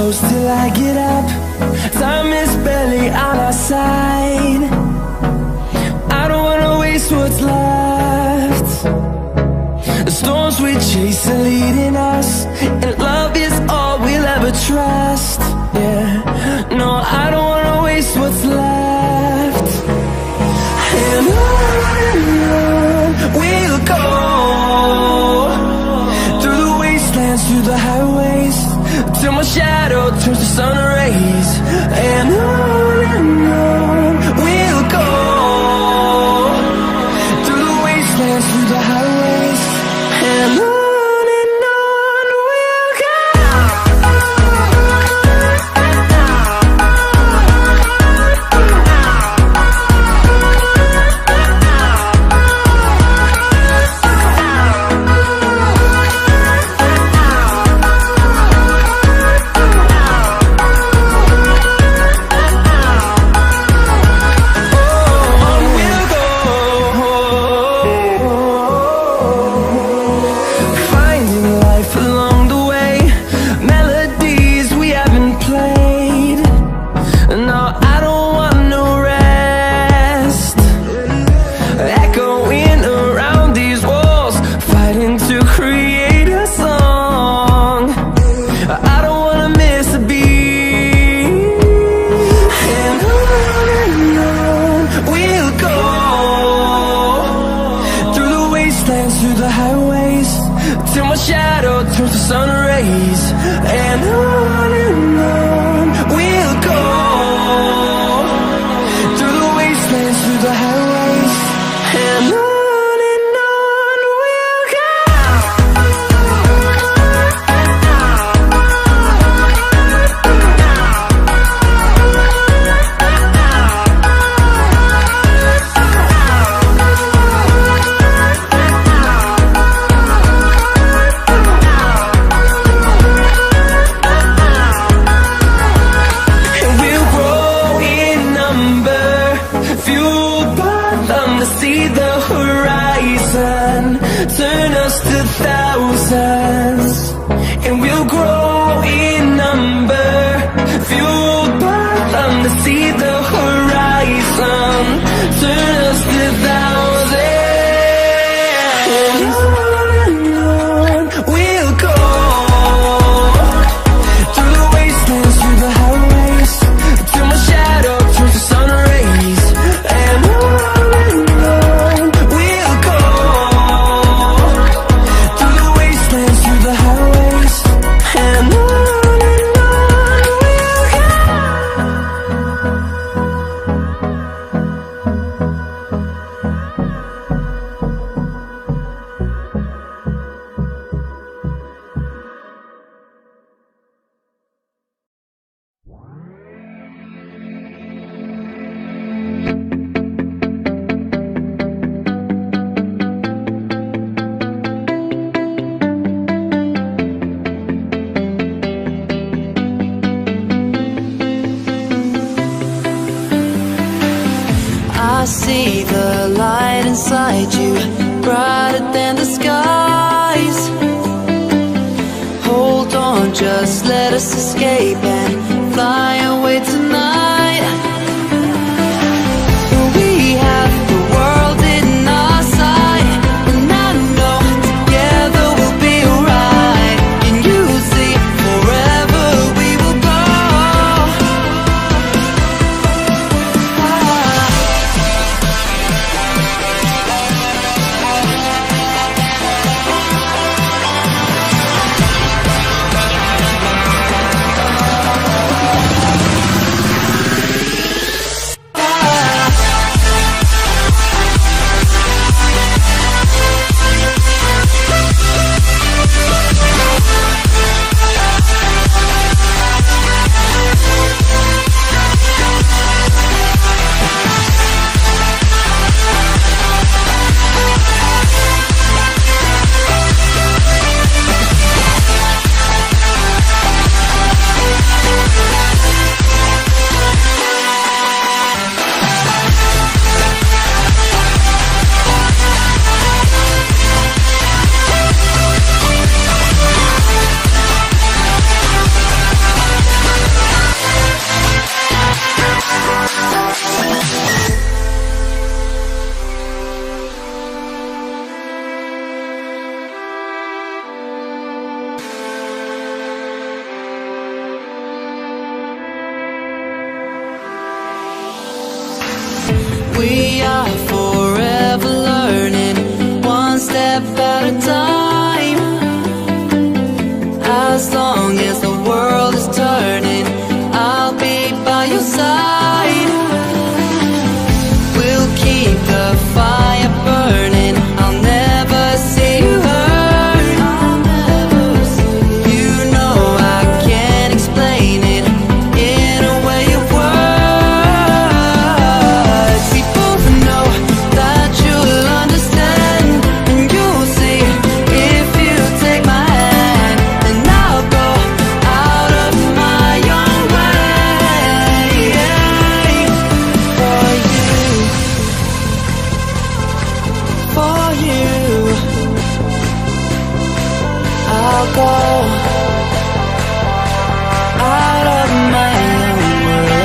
close till I get up. Time is barely on our side. I don't wanna waste what's left. The storms we chase are leading us, and love is all we'll ever trust. Yeah, no, I don't wanna waste what's left. And on we'll go, through the wastelands, through the highways, till my shadow turns to sun rays. And on we'll go, through the wastelands, through the highways, and on we'll go. Through the highways, till my shadow turns to sun rays. And on we'll go, through the wastelands, through the highways, and on we'll go. See the horizon, turn us to thousands, and we'll grow in number, fueled by them. To see the horizon, turn us to thousands, and on we'll go, through the wastelands, through the highways, till my shadow turns to sun rays. And I see the light inside you, brighter than the skies. Hold on, just let us escape and fly away tonight. We have the world in our sight, and I know together we'll be alright. Can you see, forever we will go. We are forever learning, one step at a time. As long as the world is turning, I'll be by your side. We'll keep the fire burning, I'll never see you hurt. You know I can't explain it in a way of words. We both know that you'll understand, and you'll see if you take my hand. And I'll go out of my own way for you, for you. I'll go out of my own way.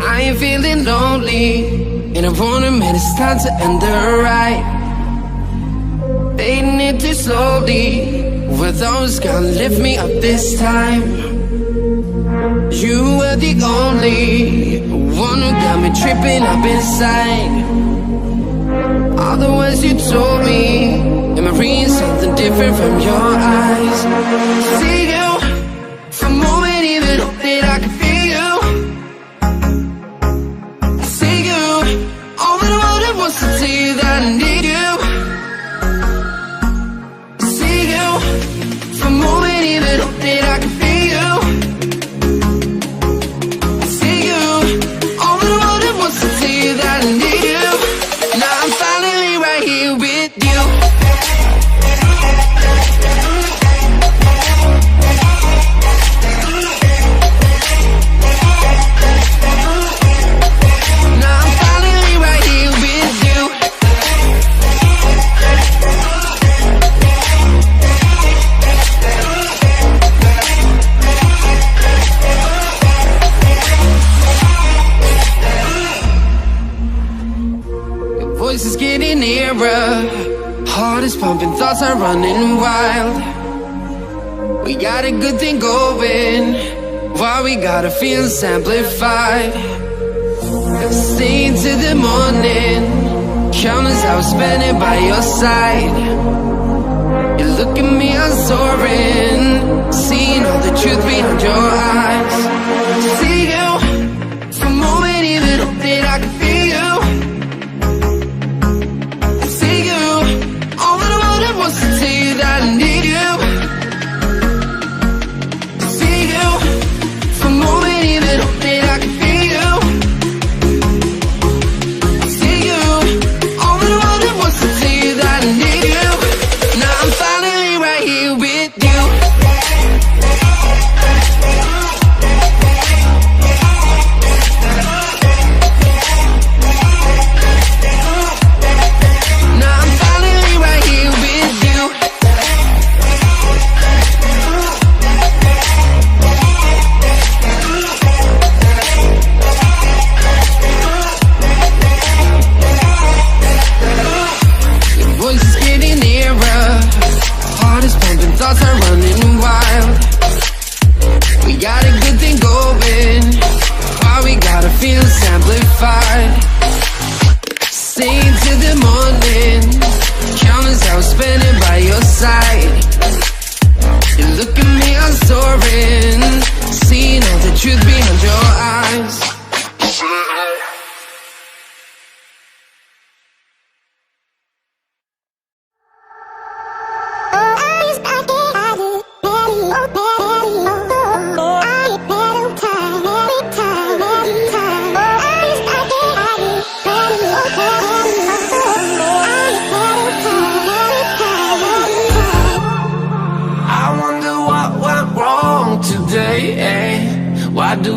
I ain't feeling lonely, and I wanna admit it's time to end the ride. Fading it too slowly, with those gonna lift me up this time. You were the only one who got me tripping up inside. All the words you told me, am I reading something different from your eyes? See you, for a moment even hope that I can feel you. See you, all that I wanted was to tell you that I need you. See you, for a moment even hope that I can feel you. See you, all that I wanted was to tell you that I need you. Now I'm finally right here with you. Now I'm finally right here with you. Your voice is getting nearer, heart is pumping, thoughts are running wild. We got a good thing going, why we gotta feel amplified. Stay till the morning, countless hours spent it by your side. You look at me, I'm soaring, seeing all the truth behind your eyes. See you, for a moment even hope that I can feel you. See you, all that I wanted was to tell you that I need you. See you, for a moment even hope that I can feel you. See you, all that I wanted was to tell you that I need you. Now I'm finally right here with you.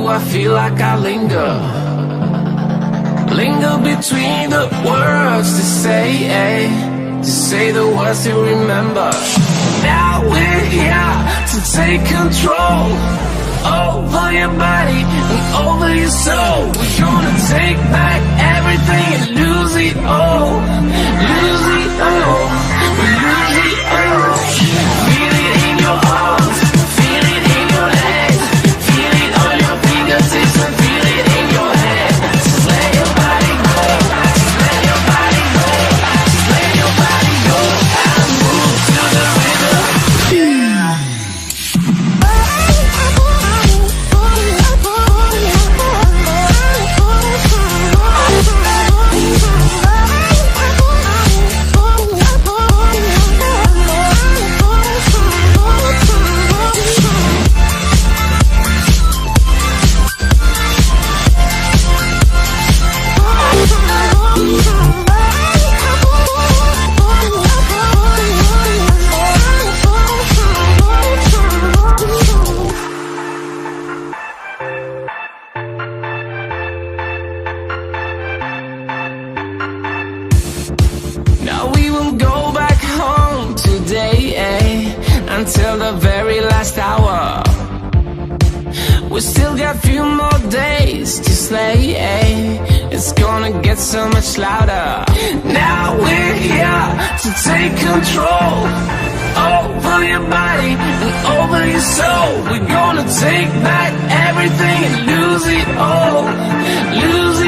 I feel like I linger between the words to say the words to remember. Now we're here to take control over your body and over your soul. We're gonna take back everything and lose it all. Lose it all. Lose it all. Feel it in your arms, feel it in your legs, feel it on your fingertips and feel it in your head. Just let your body go, just let your body go, just let your body go and move to the rhythm. Now we won't go back home today, until the very last hour. We still got few more days to slay, it's gonna get so much louder. Now we're here to take control over your body and over your soul. We're gonna take back everything and lose it all. Lose